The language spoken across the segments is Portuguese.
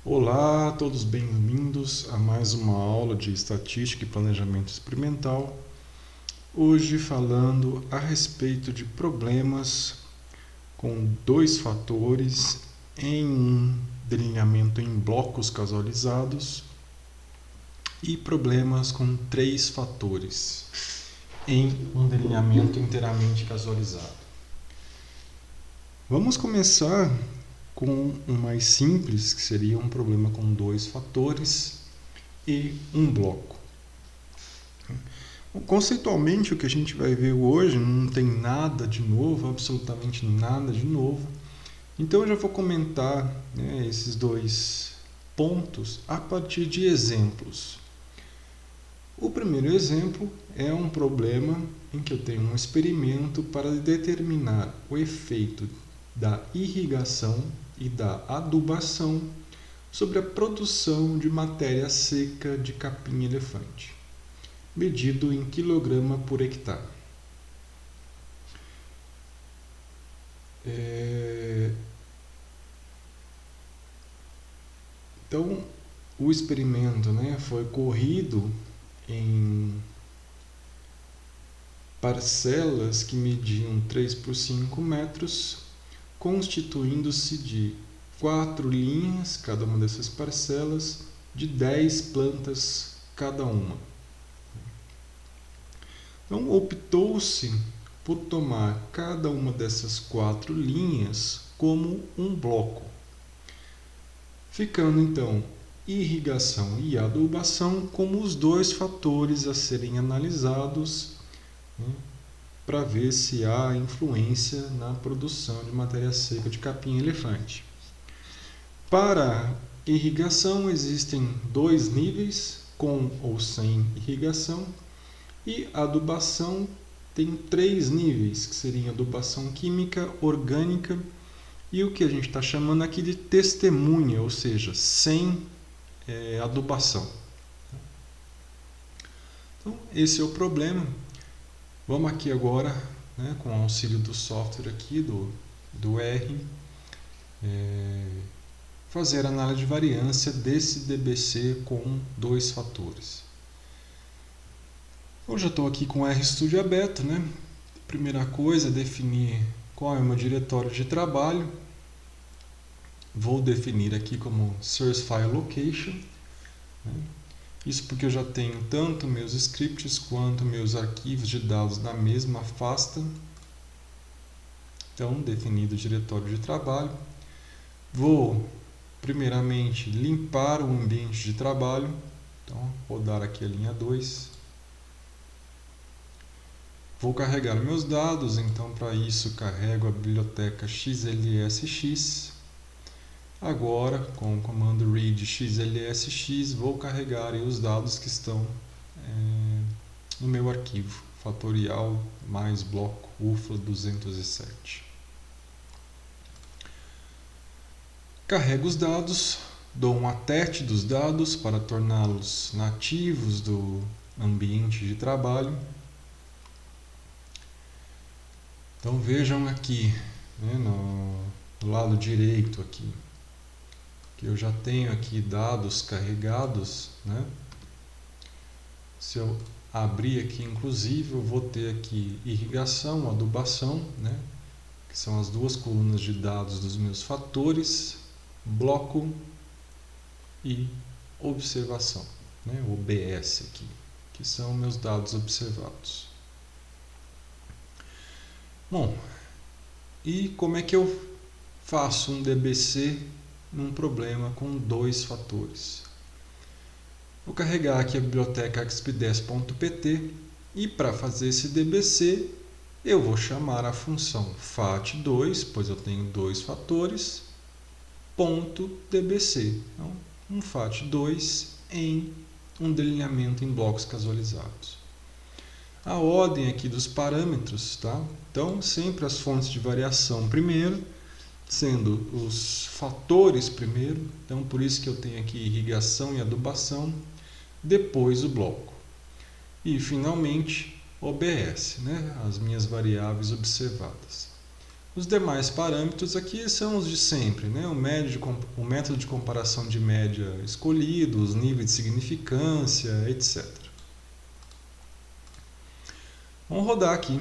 Olá, todos bem-vindos a mais uma aula de Estatística e Planejamento Experimental. Hoje falando a respeito de problemas com dois fatores em um delineamento em blocos casualizados e problemas com três fatores em um delineamento inteiramente casualizado. Vamos começar com um mais simples, que seria um problema com dois fatores e um bloco. Conceitualmente, o que a gente vai ver hoje não tem nada de novo, absolutamente nada de novo. Então, eu já vou comentar esses dois pontos a partir de exemplos. O primeiro exemplo é um problema em que eu tenho um experimento para determinar o efeito da irrigação e da adubação sobre a produção de matéria seca de capim-elefante, medido em quilograma por hectare. Então, o experimento foi corrido em parcelas que mediam 3 por 5 metros, constituindo-se de 4 linhas, cada uma dessas parcelas, de 10 plantas cada uma. Então, optou-se por tomar cada uma dessas 4 linhas como um bloco, ficando então irrigação e adubação como os dois fatores a serem analisados para ver se há influência na produção de matéria seca de capim-elefante. Para irrigação existem dois níveis, com ou sem irrigação, e adubação tem 3 níveis, que seriam adubação química, orgânica e o que a gente está chamando aqui de testemunha, ou seja, sem adubação. Então, esse é o problema. Vamos aqui agora, com o auxílio do software aqui, do R, fazer a análise de variância desse DBC com dois fatores. Eu já estou aqui com o RStudio aberto, Primeira coisa é definir qual é o meu diretório de trabalho. Vou definir aqui como Source File Location. Isso porque eu já tenho tanto meus scripts quanto meus arquivos de dados na mesma pasta. Então, definido o diretório de trabalho. Vou, primeiramente, limpar o ambiente de trabalho. Então, rodar aqui a linha 2. Vou carregar meus dados, então para isso carrego a biblioteca XLSX. Agora, com o comando read xlsx, vou carregar os dados que estão no meu arquivo, fatorial mais bloco UFLA 207. Carrego os dados, dou um attach dos dados para torná-los nativos do ambiente de trabalho. Então vejam aqui, no lado direito aqui, que eu já tenho aqui dados carregados, Se eu abrir aqui, inclusive, eu vou ter aqui irrigação, adubação, que são as duas colunas de dados dos meus fatores, bloco e observação, OBS aqui, que são meus dados observados. Bom, e como é que eu faço um DBC num problema com dois fatores? Vou carregar aqui a biblioteca xpdes.pt e para fazer esse DBC eu vou chamar a função fat2, pois eu tenho dois fatores, .dbc. Então, um fat2 em um delineamento em blocos casualizados. A ordem aqui dos parâmetros, Então, sempre as fontes de variação primeiro, sendo os fatores primeiro. Então, por isso que eu tenho aqui irrigação e adubação, depois o bloco. E, finalmente, OBS, as minhas variáveis observadas. Os demais parâmetros aqui são os de sempre, né? O método de comparação de média escolhido, os níveis de significância, etc. Vamos rodar aqui.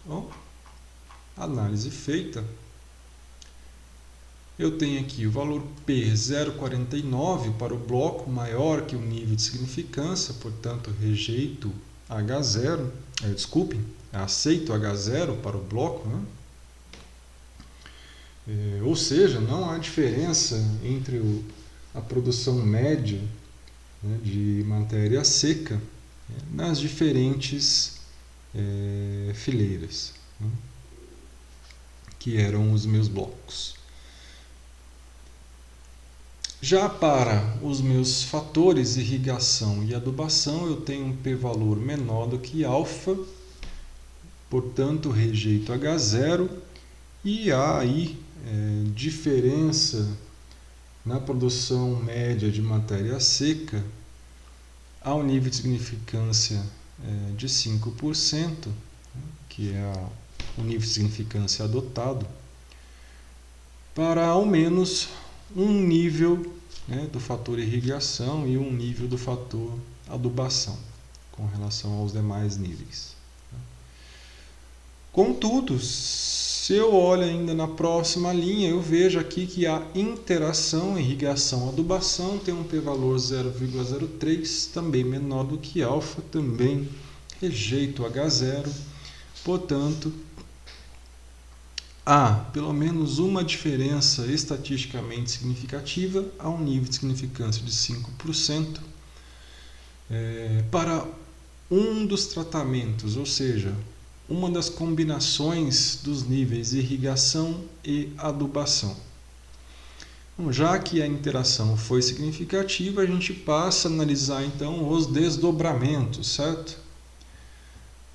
Bom, análise feita. Eu tenho aqui o valor P 0,49 para o bloco maior que o nível de significância, portanto rejeito H0, aceito H0 para o bloco, né? Ou seja, não há diferença entre a produção média, né, de matéria seca, nas diferentes fileiras, né, que eram os meus blocos. Já para os meus fatores irrigação e adubação, eu tenho um p-valor menor do que alfa, portanto rejeito H0, e há aí diferença na produção média de matéria seca ao nível de significância de 5%, que é o nível de significância adotado, para ao menos um nível, né, do fator irrigação e um nível do fator adubação, com relação aos demais níveis. Contudo, se eu olho ainda na próxima linha, eu vejo aqui que a interação irrigação-adubação tem um p-valor 0,03, também menor do que alfa, também rejeito H0, portanto, há pelo menos uma diferença estatisticamente significativa a um nível de significância de 5% para um dos tratamentos, ou seja, uma das combinações dos níveis irrigação e adubação. Bom, já que a interação foi significativa, a gente passa a analisar então os desdobramentos, certo?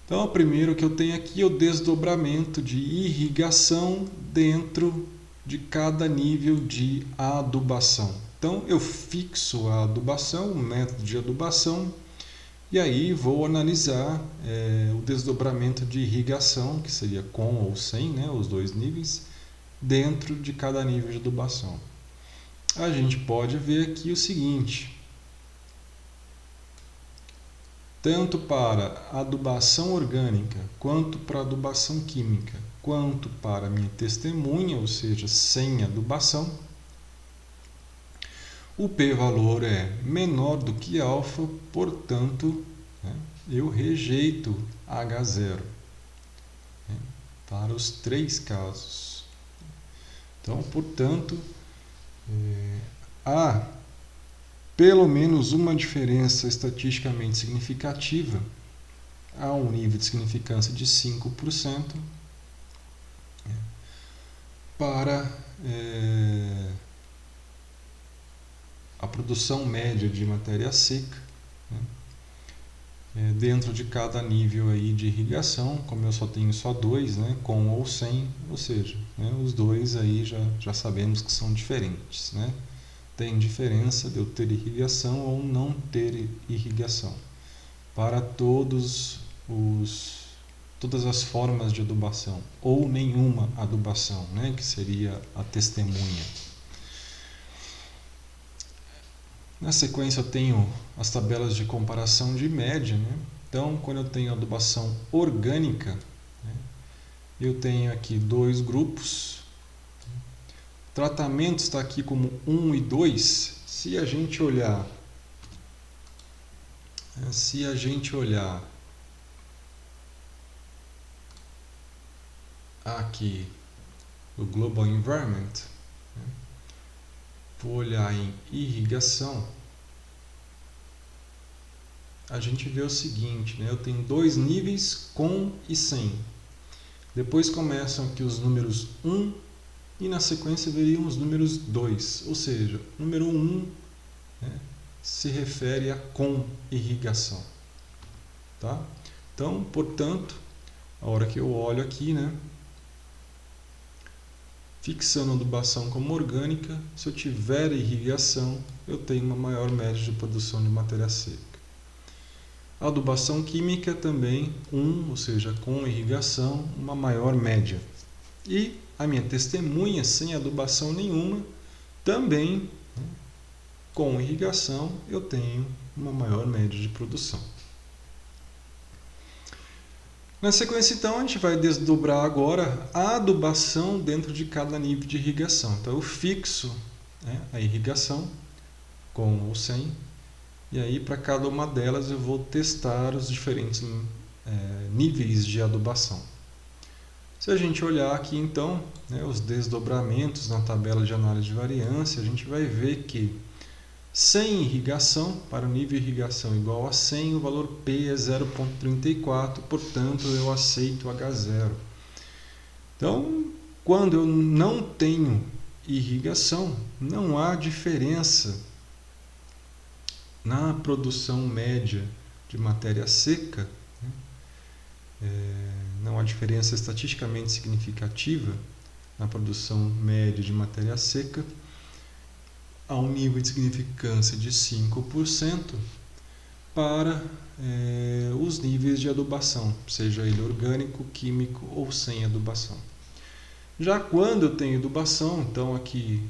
Então, o primeiro que eu tenho aqui é o desdobramento de irrigação dentro de cada nível de adubação. Então, eu fixo a adubação, o método de adubação, e aí vou analisar o desdobramento de irrigação, que seria com ou sem, né, os dois níveis, dentro de cada nível de adubação. A gente pode ver aqui o seguinte: tanto para adubação orgânica, quanto para adubação química, quanto para a minha testemunha, ou seja, sem adubação, o p-valor é menor do que alfa, portanto, né, eu rejeito H0, né, para os três casos. Então, portanto, há pelo menos uma diferença estatisticamente significativa a um nível de significância de 5% para a produção média de matéria seca, né, dentro de cada nível aí de irrigação. Como eu só tenho só dois, né, com ou sem, ou seja, né, os dois aí já sabemos que são diferentes, né? Tem diferença de eu ter irrigação ou não ter irrigação para todas as formas de adubação, ou nenhuma adubação, né, que seria a testemunha. Na sequência eu tenho as tabelas de comparação de média, né? Então, quando eu tenho adubação orgânica, né, eu tenho aqui dois grupos. O tratamento está aqui como 1 e 2. Se a gente olhar aqui o Global Environment, né, vou olhar em irrigação, a gente vê o seguinte, né, eu tenho dois níveis com e sem. Depois começam aqui os números 1 e na sequência veriam os números 2, ou seja, o número 1, né, se refere a com irrigação. Tá? Então, portanto, a hora que eu olho aqui, né, fixando a adubação como orgânica, se eu tiver irrigação, eu tenho uma maior média de produção de matéria seca. A adubação química também 1, ou seja, com irrigação, uma maior média. E a minha testemunha sem adubação nenhuma, também, né, com irrigação, eu tenho uma maior média de produção. Na sequência, então, a gente vai desdobrar agora a adubação dentro de cada nível de irrigação. Então, eu fixo, né, a irrigação com ou sem, e aí para cada uma delas eu vou testar os diferentes níveis de adubação. Se a gente olhar aqui, então, né, os desdobramentos na tabela de análise de variância, a gente vai ver que sem irrigação, para o nível de irrigação igual a 100, o valor P é 0,34, portanto eu aceito H0. Então, quando eu não tenho irrigação, não há diferença na produção média de matéria seca, né? Não há diferença estatisticamente significativa na produção média de matéria seca, a um nível de significância de 5% para os níveis de adubação, seja ele orgânico, químico ou sem adubação. Já quando eu tenho adubação, então aqui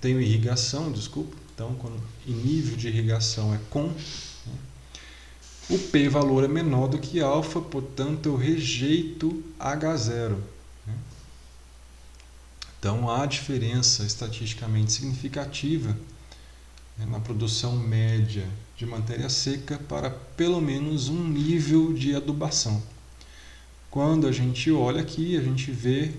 tenho irrigação, desculpa, então quando em nível de irrigação é com, né, o P valor é menor do que alfa, portanto eu rejeito H0. Né? Então há diferença estatisticamente significativa, né, na produção média de matéria seca para pelo menos um nível de adubação. Quando a gente olha aqui, a gente vê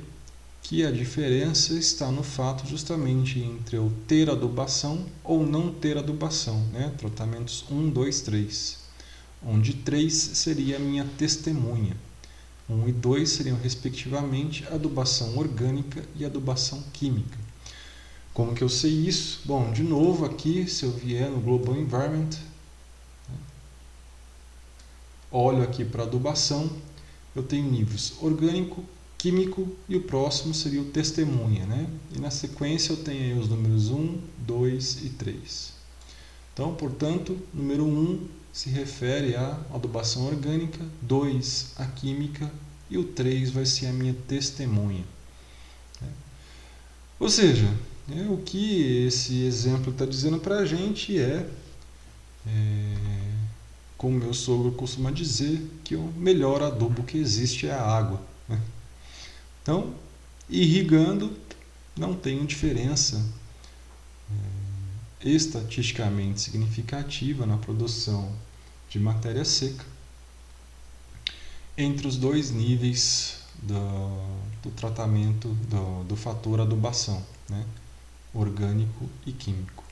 que a diferença está no fato justamente entre eu ter adubação ou não ter adubação, né? Tratamentos 1, 2, 3, onde 3 seria a minha testemunha. 1 e 2 seriam respectivamente adubação orgânica e adubação química. Como que eu sei isso? Bom, de novo aqui, se eu vier no Global Environment, olho aqui para adubação, eu tenho níveis orgânico, químico e o próximo seria o testemunha, né? E na sequência eu tenho aí os números 1, 2 e 3. Então, portanto, número 1 se refere à adubação orgânica, 2 à química e o 3 vai ser a minha testemunha. Ou seja, o que esse exemplo está dizendo para a gente como meu sogro costuma dizer, que o melhor adubo que existe é a água. Né? Então, irrigando, não tem diferença estatisticamente significativa na produção de matéria seca entre os dois níveis do tratamento do fator adubação, né? Orgânico e químico.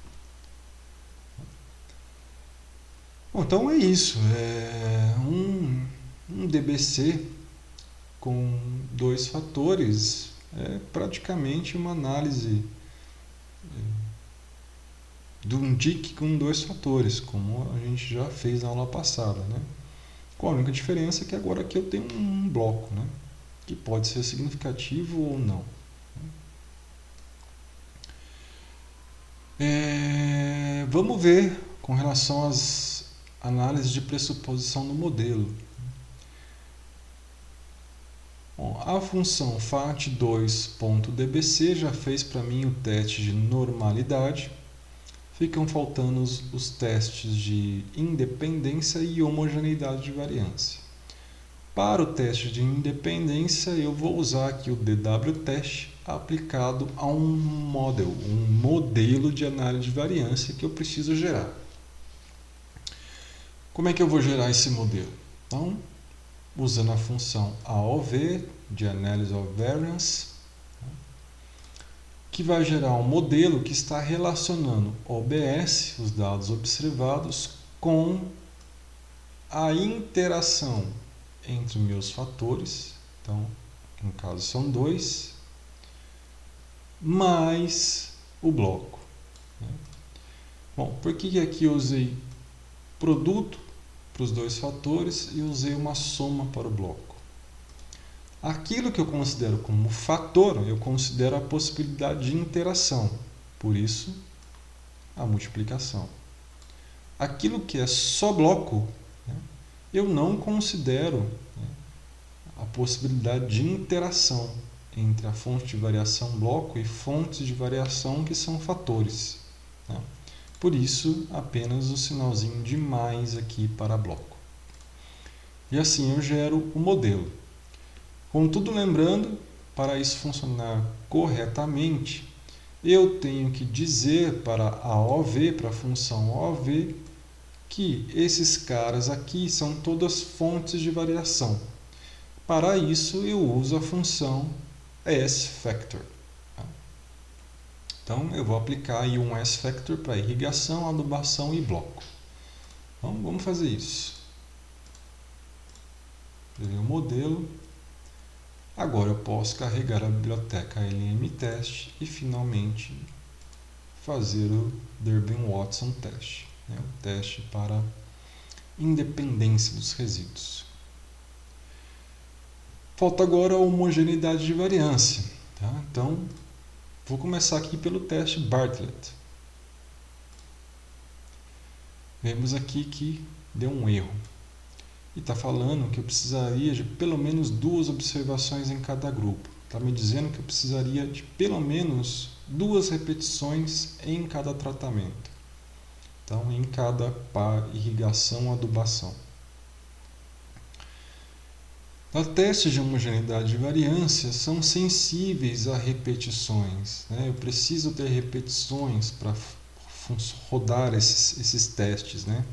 Bom, então é isso. Um DBC com dois fatores é praticamente uma análise de um DIC com dois fatores, como a gente já fez na aula passada, né? Com a única diferença é que agora aqui eu tenho um bloco, né? Que pode ser significativo ou não. Vamos ver com relação às análises de pressuposição do modelo. Bom, a função FAT2.dbc já fez para mim o teste de normalidade. Ficam faltando os testes de independência e homogeneidade de variância. Para o teste de independência, eu vou usar aqui o DW-teste aplicado a um modelo de análise de variância que eu preciso gerar. Como é que eu vou gerar esse modelo? Então, usando a função AOV, de Analysis of Variance, que vai gerar um modelo que está relacionando OBS, os dados observados, com a interação entre meus fatores, então, no caso são 2, mais o bloco. Bom, por que aqui eu usei produto para os dois fatores e usei uma soma para o bloco? Aquilo que eu considero como fator, eu considero a possibilidade de interação, por isso a multiplicação. Aquilo que é só bloco, né, eu não considero, né, a possibilidade de interação entre a fonte de variação bloco e fontes de variação que são fatores, né? Por isso, apenas o sinalzinho de mais aqui para bloco. E assim eu gero o modelo. Contudo, lembrando, para isso funcionar corretamente, eu tenho que dizer para a OV, para a função OV, que esses caras aqui são todas fontes de variação. Para isso, eu uso a função sFactor. Então, eu vou aplicar aí um sFactor para irrigação, adubação e bloco. Então, vamos fazer isso. Criei o modelo. Agora eu posso carregar a biblioteca lmtest e finalmente fazer o Durbin-Watson teste, né? O teste para independência dos resíduos. Falta agora a homogeneidade de variância, tá? Então, vou começar aqui pelo teste Bartlett. Vemos aqui que deu um erro. E está falando que eu precisaria de pelo menos 2 observações em cada grupo. Está me dizendo que eu precisaria de pelo menos 2 repetições em cada tratamento. Então, em cada par irrigação ou adubação. Os testes de homogeneidade de variância são sensíveis a repetições, né? Eu preciso ter repetições para rodar esses testes, né?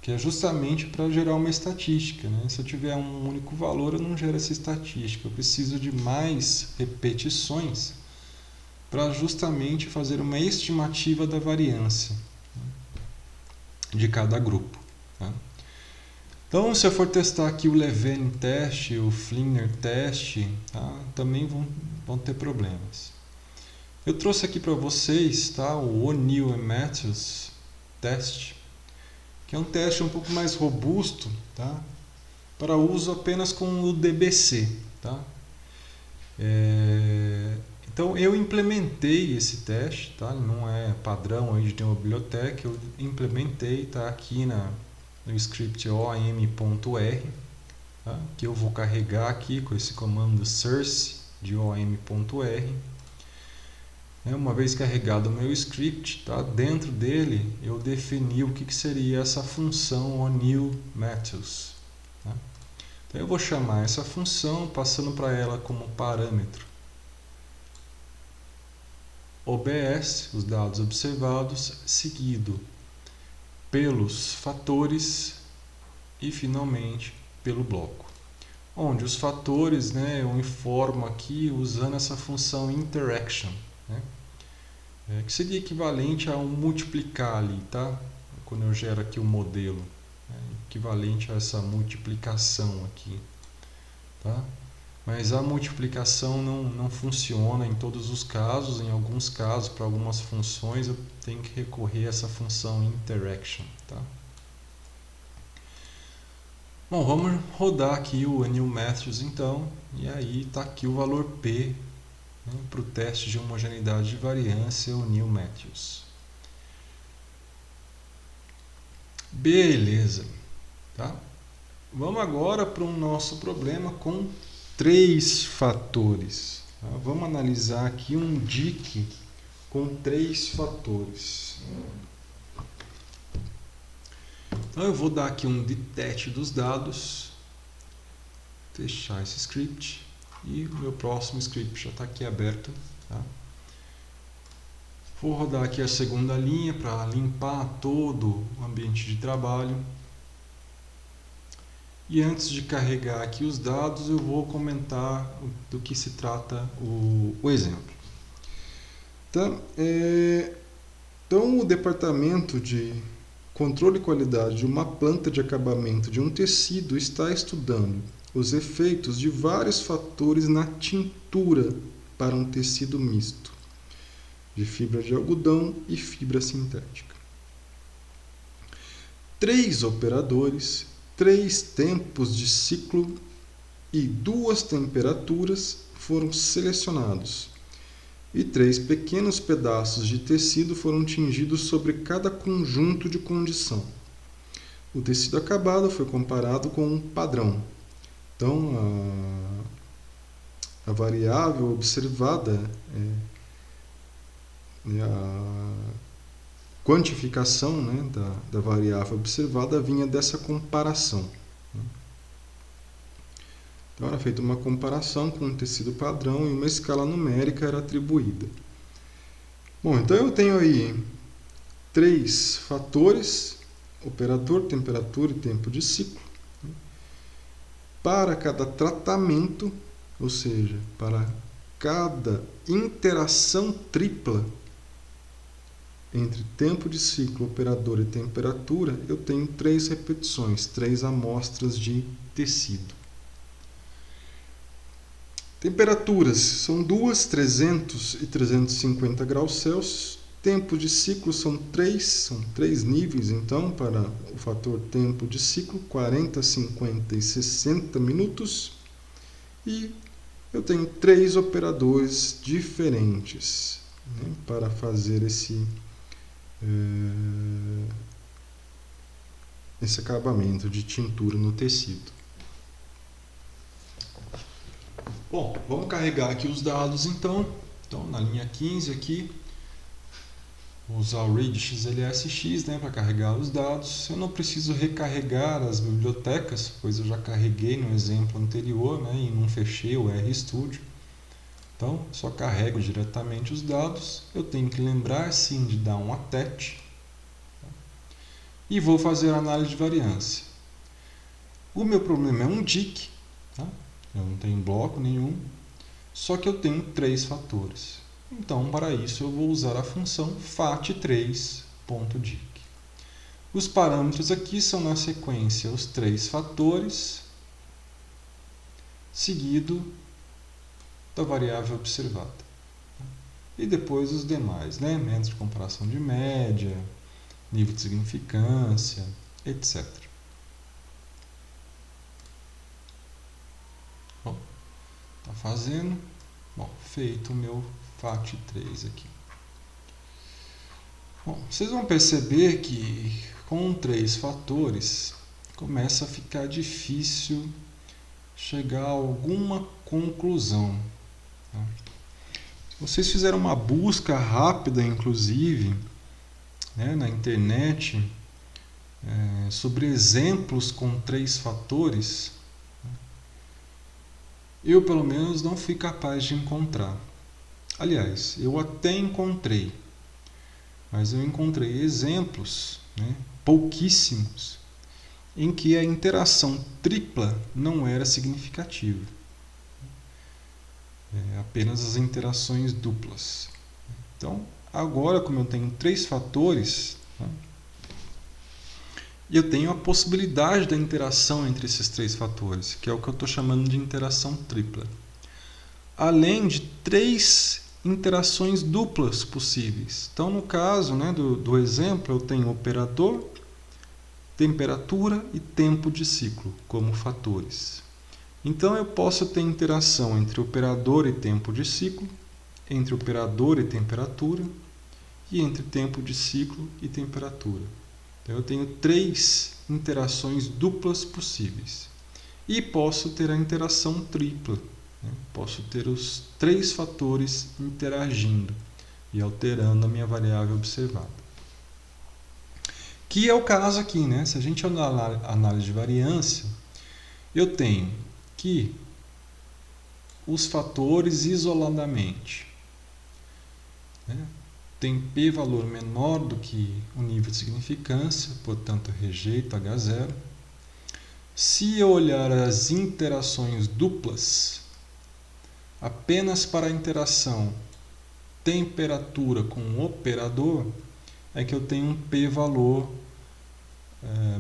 Que é justamente para gerar uma estatística, né? Se eu tiver um único valor, eu não gero essa estatística. Eu preciso de mais repetições para justamente fazer uma estimativa da variância, né, de cada grupo, tá? Então, se eu for testar aqui o Levene teste, o Flinger teste, tá, também vão ter problemas. Eu trouxe aqui para vocês, tá, o O'Neill e Matthews teste, que é um teste um pouco mais robusto, tá, para uso apenas com o DBC. Tá? Então, eu implementei esse teste, tá? Ele não é padrão aí de uma biblioteca, eu implementei, tá, aqui no script om.r, tá? Que eu vou carregar aqui com esse comando source de om.r. Uma vez carregado o meu script, tá? Dentro dele eu defini o que seria essa função O'Neill Matthews. Tá? Então eu vou chamar essa função passando para ela como parâmetro OBS, os dados observados, seguido pelos fatores e finalmente pelo bloco. Onde os fatores, né, eu informo aqui usando essa função interaction, né, que seria equivalente a um multiplicar ali, tá? Quando eu gero aqui o modelo, né, equivalente a essa multiplicação aqui, tá? Mas a multiplicação não funciona em todos os casos. Em alguns casos, para algumas funções, eu tenho que recorrer a essa função interaction, tá? Bom, vamos rodar aqui o O'Neill Matthews então, e aí está aqui o valor P, né, para o teste de homogeneidade de variância O'Neill Matthews. Beleza, tá? Vamos agora para o nosso problema com 3 fatores. Tá? Vamos analisar aqui um DIC com 3 fatores. Então eu vou dar aqui um detach dos dados, fechar esse script e o meu próximo script já está aqui aberto. Tá? Vou rodar aqui a segunda linha para limpar todo o ambiente de trabalho. E antes de carregar aqui os dados, eu vou comentar do que se trata o exemplo. Então, o departamento de controle e qualidade de uma planta de acabamento de um tecido está estudando os efeitos de vários fatores na tintura para um tecido misto, de fibra de algodão e fibra sintética. 3 operadores, 3 tempos de ciclo e 2 temperaturas foram selecionados, e 3 pequenos pedaços de tecido foram tingidos sobre cada conjunto de condição. o tecido acabado foi comparado com um padrão. Então, a variável observada, a quantificação, né, da variável observada vinha dessa comparação. Então, era feita uma comparação com um tecido padrão e uma escala numérica era atribuída. Bom, então eu tenho aí 3 fatores: operador, temperatura e tempo de ciclo. Para cada tratamento, ou seja, para cada interação tripla entre tempo de ciclo, operador e temperatura, eu tenho 3 repetições, 3 amostras de tecido. Temperaturas são 2, 300 e 350 graus Celsius. Tempo de ciclo são 3 níveis, então, para o fator tempo de ciclo, 40, 50 e 60 minutos. E eu tenho 3 operadores diferentes, né, para fazer esse acabamento de tintura no tecido. Bom, vamos carregar aqui os dados então. Então, na linha 15 aqui, vou usar o read XLSX, né, para carregar os dados. Eu não preciso recarregar as bibliotecas, pois eu já carreguei no exemplo anterior, né, e não fechei o RStudio. Então, só carrego diretamente os dados. Eu tenho que lembrar sim de dar um attach. E vou fazer a análise de variância. O meu problema é um DIC, tá? Eu não tenho bloco nenhum, só que eu tenho 3 fatores. Então, para isso, eu vou usar a função fat3.dic. Os parâmetros aqui são, na sequência, os 3 fatores, seguido da variável observada. E depois os demais, né? Método de comparação de média, nível de significância, etc. Bom, está fazendo. Bom, feito o meu FAT3 aqui. Bom, vocês vão perceber que com 3 fatores começa a ficar difícil chegar a alguma conclusão. Tá? Se vocês fizeram uma busca rápida, inclusive, né, na internet, sobre exemplos com 3 fatores, eu pelo menos não fui capaz de encontrar. Aliás, eu até encontrei, mas eu encontrei exemplos, né, pouquíssimos, em que a interação tripla não era significativa. Apenas as interações duplas. Então, agora, como eu tenho 3 fatores, né, eu tenho a possibilidade da interação entre esses 3 fatores, que é o que eu estou chamando de interação tripla. Além de 3 interações duplas possíveis. Então, no caso, né, do exemplo, eu tenho operador, temperatura e tempo de ciclo como fatores. Então, eu posso ter interação entre operador e tempo de ciclo, entre operador e temperatura, e entre tempo de ciclo e temperatura. Então, eu tenho 3 interações duplas possíveis. E posso ter a interação tripla. Né? Posso ter os 3 fatores interagindo e alterando a minha variável observada. Que é o caso aqui, né? Se a gente olhar a análise de variância, eu tenho que os fatores isoladamente, né, tem p-valor menor do que o nível de significância, portanto eu rejeito H0. Se eu olhar as interações duplas, apenas para a interação temperatura com o operador, é que eu tenho um p-valor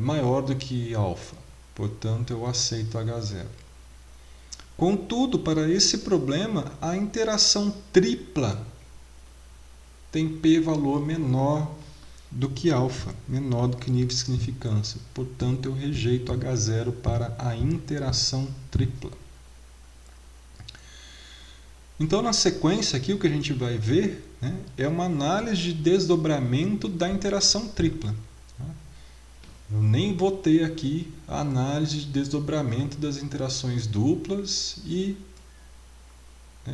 maior do que alfa, portanto eu aceito H0. Contudo, para esse problema, a interação tripla tem p-valor menor do que alfa, menor do que nível de significância. Portanto, eu rejeito H0 para a interação tripla. Então, na sequência aqui, o que a gente vai ver, né, é uma análise de desdobramento da interação tripla. Eu nem vou ter aqui a análise de desdobramento das interações duplas e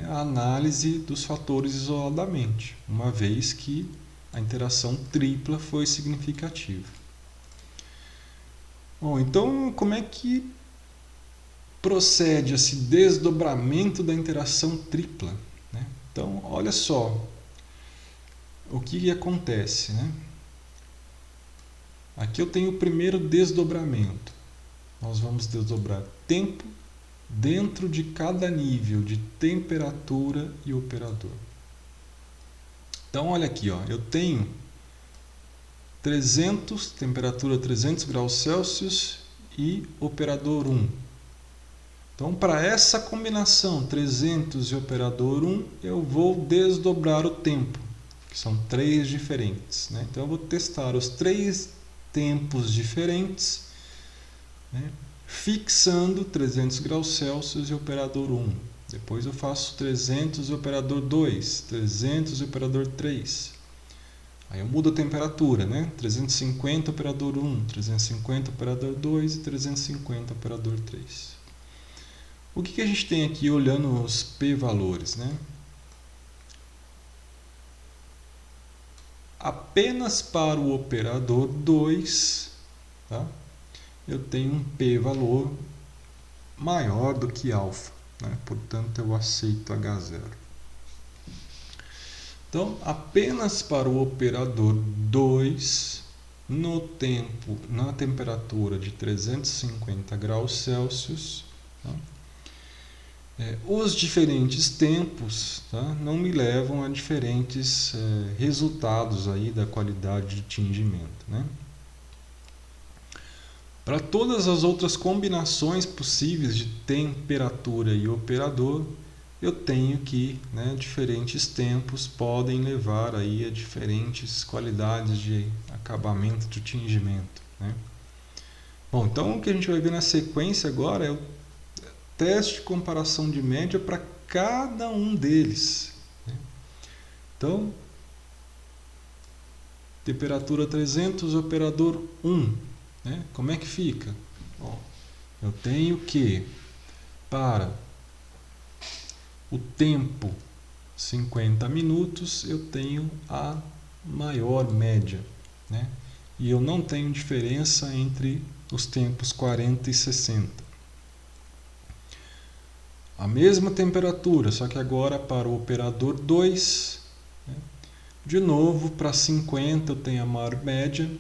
a análise dos fatores isoladamente, uma vez que a interação tripla foi significativa. Bom, então como é que procede esse desdobramento da interação tripla, né? Então, olha só o que acontece, né? Aqui eu tenho o primeiro desdobramento. Nós vamos desdobrar tempo dentro de cada nível de temperatura e operador. Então, olha aqui, ó, eu tenho 300, temperatura 300 graus Celsius e operador 1. Então, para essa combinação 300 e operador 1, eu vou desdobrar o tempo, que são 3 diferentes, né? Então, eu vou testar os 3 tempos diferentes, né, fixando 300 graus Celsius e operador 1. Depois eu faço 300 e operador 2, 300 e operador 3. Aí eu mudo a temperatura, né? 350 operador 1, 350 operador 2 e 350 operador 3. O que a gente tem aqui olhando os p-valores, né? Apenas para o operador 2, tá? Eu tenho um p-valor maior do que alfa, né? Portanto, eu aceito H0. Então, apenas para o operador 2, no tempo, na temperatura de 350 graus Celsius, tá? Os diferentes tempos, tá, não me levam a diferentes resultados aí da qualidade de tingimento, né? Para todas as outras combinações possíveis de temperatura e operador, eu tenho que, né, diferentes tempos podem levar aí a diferentes qualidades de acabamento de tingimento, né? Bom, então o que a gente vai ver na sequência agora é o teste de comparação de média para cada um deles, né? Então, temperatura 300, operador 1, né? Como é que fica? Bom, eu tenho que, para o tempo 50 minutos, eu tenho a maior média, né? E eu não tenho diferença entre os tempos 40 e 60. A mesma temperatura, só que agora para o operador 2, né? De novo, para 50 eu tenho a maior média,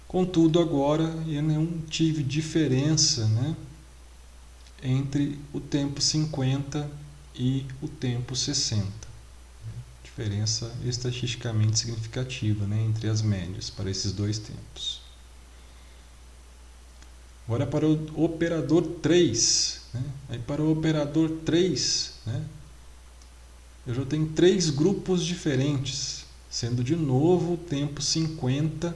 contudo agora eu não tive diferença, né, entre o tempo 50 e o tempo 60. Diferença estatisticamente significativa, né, entre as médias para esses dois tempos. Agora para o operador 3, né? Aí para o operador 3, né, eu já tenho 3 grupos diferentes, sendo de novo o tempo 50,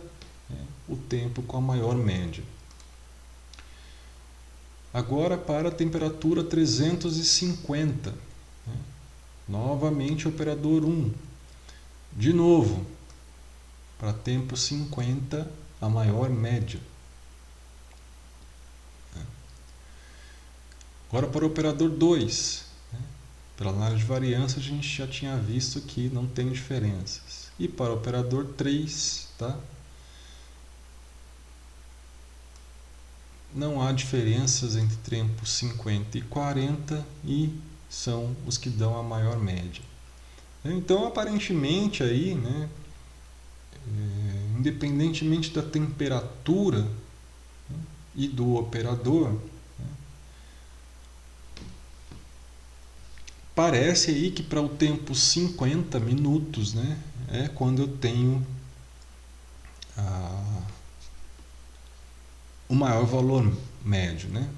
né, o tempo com a maior média. Agora para a temperatura 350, né, novamente operador 1. De novo, para tempo 50, a maior média. Agora para o operador 2, né? Pela análise de variância a gente já tinha visto que não tem diferenças. E para o operador 3, tá? Não há diferenças entre tempos 50 e 40 e são os que dão a maior média. Então, aparentemente, aí, né, independentemente da temperatura, né, e do operador, né, parece aí que para o tempo 50 minutos, né, é quando eu tenho o maior valor médio, né?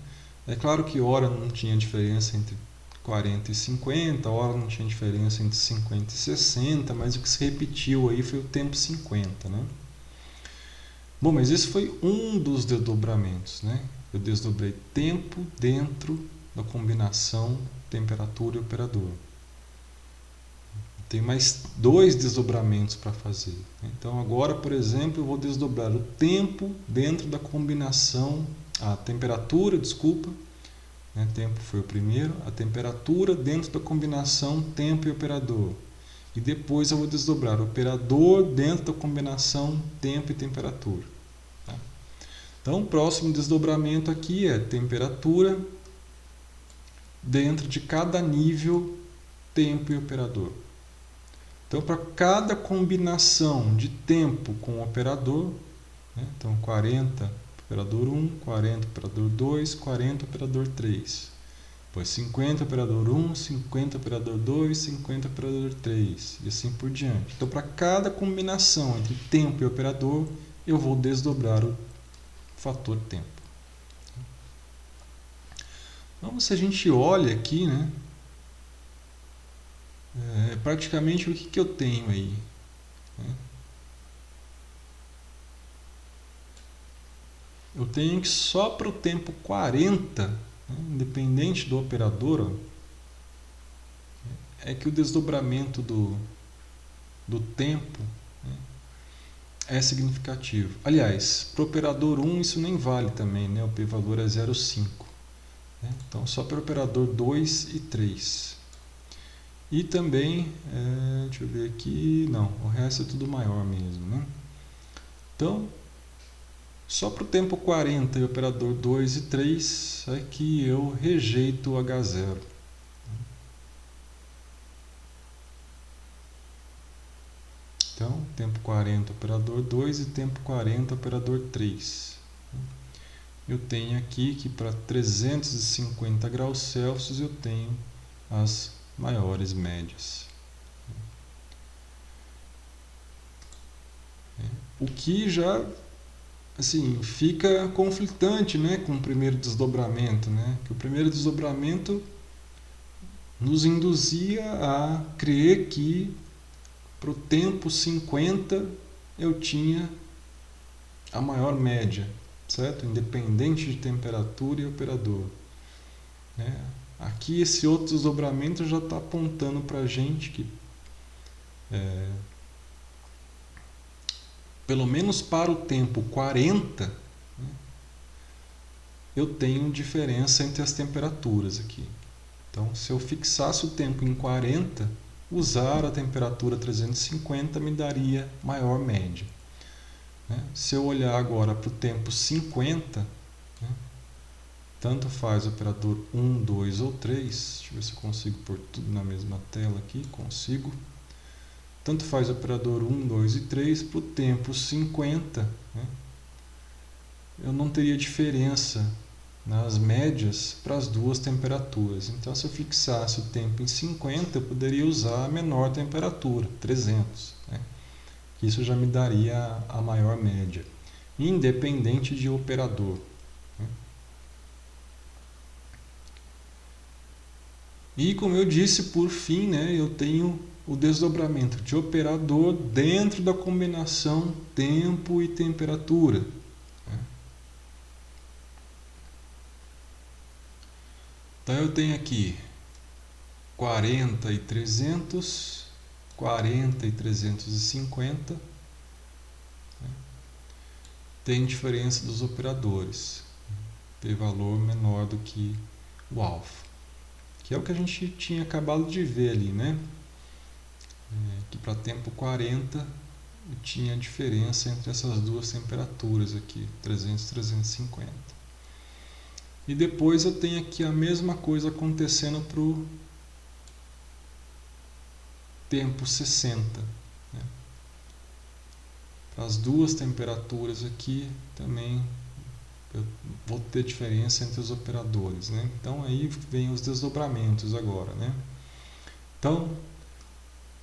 É claro que hora não tinha diferença entre 40 e 50, hora não tinha diferença entre 50 e 60, mas o que se repetiu aí foi o tempo 50, né? Bom, mas esse foi um dos desdobramentos, né? Eu desdobrei tempo dentro da combinação temperatura e operador. Tem mais 2 desdobramentos para fazer. Então agora, por exemplo, eu vou desdobrar o tempo dentro da combinação, a temperatura, desculpa, né? Tempo foi o primeiro, a temperatura dentro da combinação tempo e operador. E depois eu vou desdobrar o operador dentro da combinação tempo e temperatura. Tá? Então o próximo desdobramento aqui é temperatura dentro de cada nível tempo e operador. Então, para cada combinação de tempo com o operador, né? Então 40 operador 1, 40 operador 2, 40 operador 3. Depois 50 operador 1, 50 operador 2, 50 operador 3 e assim por diante. Então, para cada combinação entre tempo e operador, eu vou desdobrar o fator tempo. Então, se a gente olha aqui, né? Praticamente o que eu tenho aí? Né? Eu tenho que só para o tempo 40, né, independente do operador, ó, é que o desdobramento do tempo, né, é significativo. Aliás, para o operador 1 isso nem vale também, né? O p-valor é 0,5. Né? Então, só para o operador 2 e 3. E também, deixa eu ver aqui, não, o resto é tudo maior mesmo, né? Então, só para o tempo 40 e operador 2 e 3 é que eu rejeito o H0. Então, tempo 40 operador 2 e tempo 40 operador 3. Eu tenho aqui que para 350 graus Celsius eu tenho as maiores médias. O que já assim, fica conflitante, né, com o primeiro desdobramento, né? Que o primeiro desdobramento nos induzia a crer que para o tempo 50 eu tinha a maior média, certo? Independente de temperatura e operador. Né? Aqui esse outro desdobramento já está apontando para a gente que pelo menos para o tempo 40, né, eu tenho diferença entre as temperaturas aqui. Então, se eu fixasse o tempo em 40, usar a temperatura 350 me daria maior média. Né? Se eu olhar agora para o tempo 50, né, tanto faz o operador 1, 2 ou 3, deixa eu ver se eu consigo pôr tudo na mesma tela aqui, consigo. Tanto faz o operador 1, 2 e 3 para o tempo 50, né? Eu não teria diferença nas médias para as duas temperaturas. Então, se eu fixasse o tempo em 50, eu poderia usar a menor temperatura, 300. Né? Isso já me daria a maior média, independente de operador. Né? E, como eu disse, por fim, né, eu tenho o desdobramento de operador dentro da combinação tempo e temperatura. Então eu tenho aqui 40 e 300, 40 e 350. Tem diferença dos operadores. Tem valor menor do que o alfa. Que é o que a gente tinha acabado de ver ali, né? Que para tempo 40 tinha diferença entre essas duas temperaturas aqui, 300 e 350. E depois eu tenho aqui a mesma coisa acontecendo para o tempo 60. Né? Para as duas temperaturas aqui também eu vou ter diferença entre os operadores. Né? Então aí vem os desdobramentos agora. Né? Então,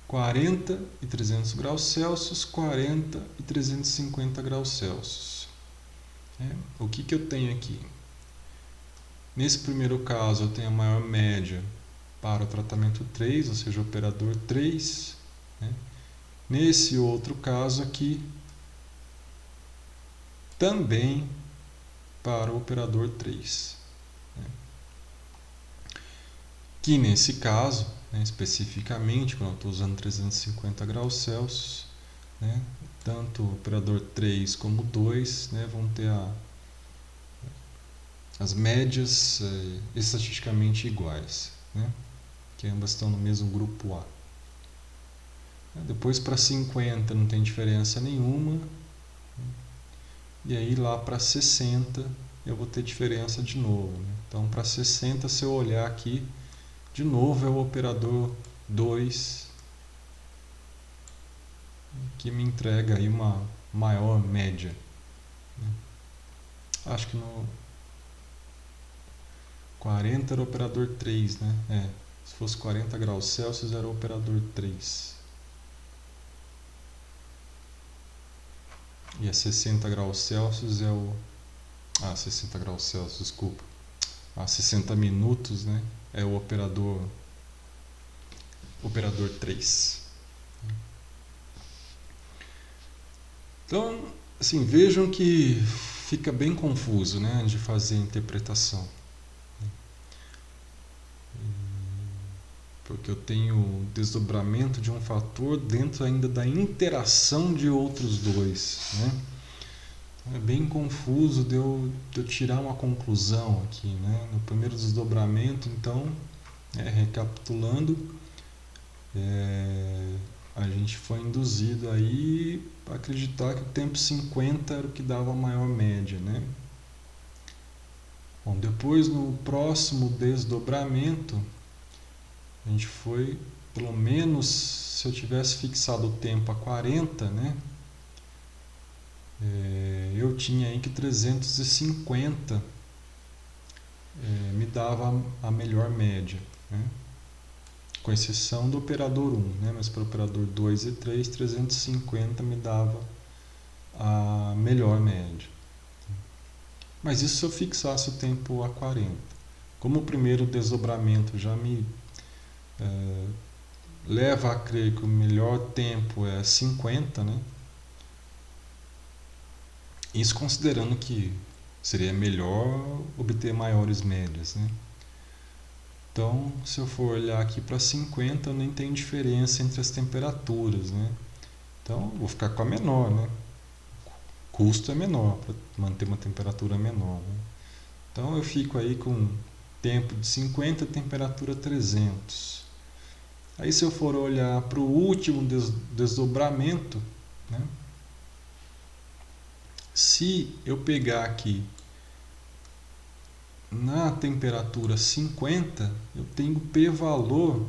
40 e 300 graus Celsius, 40 e 350 graus Celsius. O que eu tenho aqui? Nesse primeiro caso, eu tenho a maior média para o tratamento 3, ou seja, o operador 3. Né? Nesse outro caso aqui, também para o operador 3. Né? Que nesse caso, né, especificamente, quando eu estou usando 350 graus Celsius, né, tanto o operador 3 como 2, né, vão ter as médias estatisticamente iguais, né, que ambas estão no mesmo grupo A. Depois para 50 não tem diferença nenhuma, e aí lá para 60 eu vou ter diferença de novo, né? Então para 60, se eu olhar aqui, de novo é o operador 2 que me entrega aí uma maior média, né? Acho que no 40 era o operador 3, né? Se fosse 40 graus Celsius era o operador 3. E a 60 graus Celsius é o... 60 graus Celsius, desculpa. A 60 minutos, né? É o operador 3. Então, assim, vejam que fica bem confuso, né, de fazer a interpretação. Porque eu tenho desdobramento de um fator dentro ainda da interação de outros dois, né? É bem confuso de eu tirar uma conclusão aqui, né? No primeiro desdobramento, então, recapitulando, a gente foi induzido aí a acreditar que o tempo 50 era o que dava a maior média, né? Bom, depois no próximo desdobramento, a gente foi, pelo menos, se eu tivesse fixado o tempo a 40, né? Eu tinha aí que 350 me dava a melhor média, né? Com exceção do operador 1, né? Mas para o operador 2 e 3, 350 me dava a melhor média. Mas isso se eu fixasse o tempo a 40. Como o primeiro desdobramento já me leva a crer que o melhor tempo é 50, né? Isso considerando que seria melhor obter maiores médias, né? Então, se eu for olhar aqui para 50, nem tem diferença entre as temperaturas, né? Então, vou ficar com a menor, né? O custo é menor para manter uma temperatura menor, né? Então, eu fico aí com tempo de 50, temperatura 300. Aí, se eu for olhar para o último desdobramento, né? Se eu pegar aqui na temperatura 50, eu tenho p-valor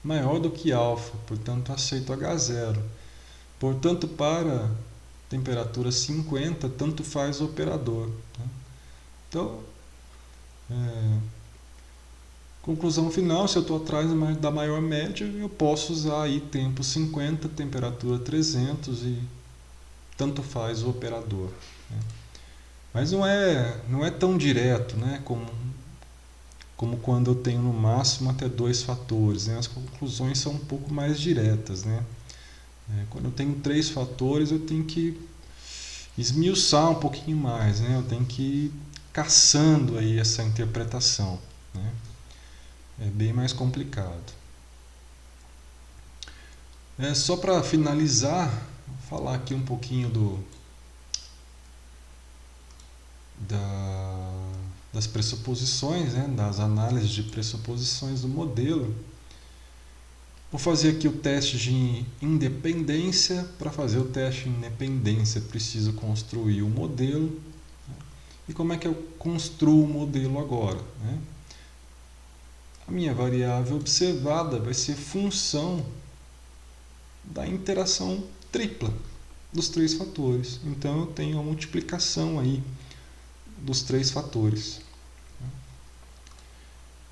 maior do que alfa, portanto aceito H0. Portanto, para temperatura 50, tanto faz o operador, né? Então, conclusão final, se eu estou atrás da maior média, eu posso usar aí tempo 50, temperatura 300 e tanto faz o operador, né? Mas não é tão direto, né, como quando eu tenho no máximo até 2 fatores, né? As conclusões são um pouco mais diretas, né? Quando eu tenho 3 fatores, eu tenho que esmiuçar um pouquinho mais, né? Eu tenho que ir caçando aí essa interpretação, né? É bem mais complicado. Só para finalizar, vou falar aqui um pouquinho das pressuposições, né, das análises de pressuposições do modelo. Vou fazer aqui o teste de independência. Para fazer o teste de independência, preciso construir o modelo. E como é que eu construo o modelo agora, né? A minha variável observada vai ser função da interação tripla dos 3 fatores. Então eu tenho a multiplicação aí dos 3 fatores.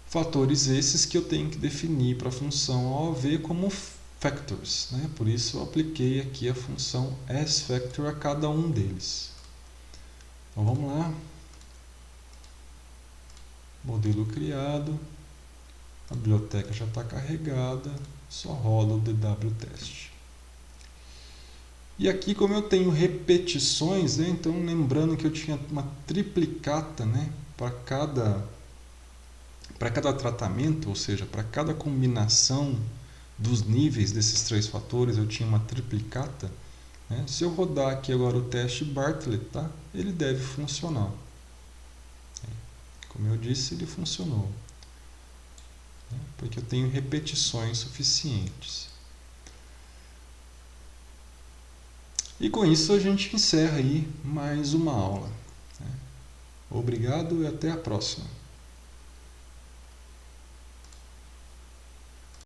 Fatores esses que eu tenho que definir para a função OV como factors, né? Por isso eu apliquei aqui a função sFactor a cada um deles. Então vamos lá. Modelo criado. A biblioteca já está carregada. Só roda o DW-teste. E aqui, como eu tenho repetições, né, então lembrando que eu tinha uma triplicata, né, para cada para cada tratamento, ou seja, para cada combinação dos níveis desses 3 fatores, eu tinha uma triplicata. Né? Se eu rodar aqui agora o teste Bartlett, tá? Ele deve funcionar. Como eu disse, ele funcionou. Né? Porque eu tenho repetições suficientes. E com isso a gente encerra aí mais uma aula. Obrigado e até a próxima.